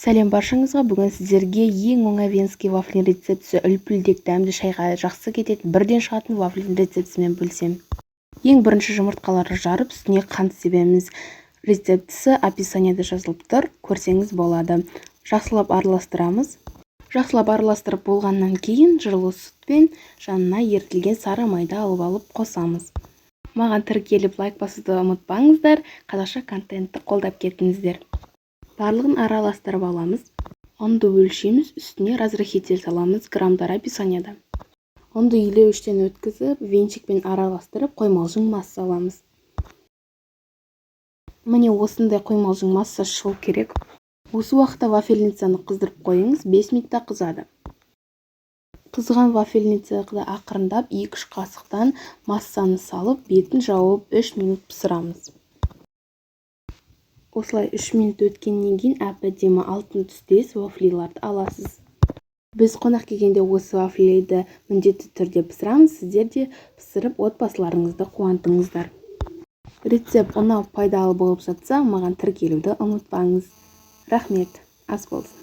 Сәлем баршаңызға. Бүгін сіздерге ең оңай венский вафлин рецептісі, үлпілдек дәмді шайға жақсы кететін бірден шығатын вафлин рецептісімен бөлсем. Ең бірінші жұмыртқаларды жарып, үстіне қант себеміз. Рецептісі описаниеде жазылып тұр, көрсеңіз болады. Жақсылап араластырамыз. Жақсылап араластырып болғаннан кейін жылы сүтпен жанына ерітілген сары майды алып қосамыз. Маған тіркеліп лайк басуды ұмытпаңыздар, қазақша контентті қолдап кетіңіздер. Барлығын араластырып аламыз. Ұнды өлшейміз, үстіне разрыхитель саламыз, граммдар описаниеда. Ұнды илеуіштен өткізіп, венчикпен араластырып, қоймалжың масса аламыз. Міне осындай қоймалжың масса шығу керек. Осы уақытта вафельницаны қыздырып қойыңыз, 5 минутта қызады. Қызған вафельницаны ақырындап 2-3 қасықтан массаны салып, бетін жауып 3 минут пісірамыз. Осылай 3 минут өткеннен кейін әп-әдемі алтын түстес вафлиларды аласыз. Біз қонақ келгенде осы вафлиді міндетті түрде пісірамыз. Сіздер де пісіріп отбасыларыңызды қуантыңыздар. Рецепт ұнап пайдалы болып жатса, маған тіркелуді ұмытпаңыз. Рахмет, ас болсын.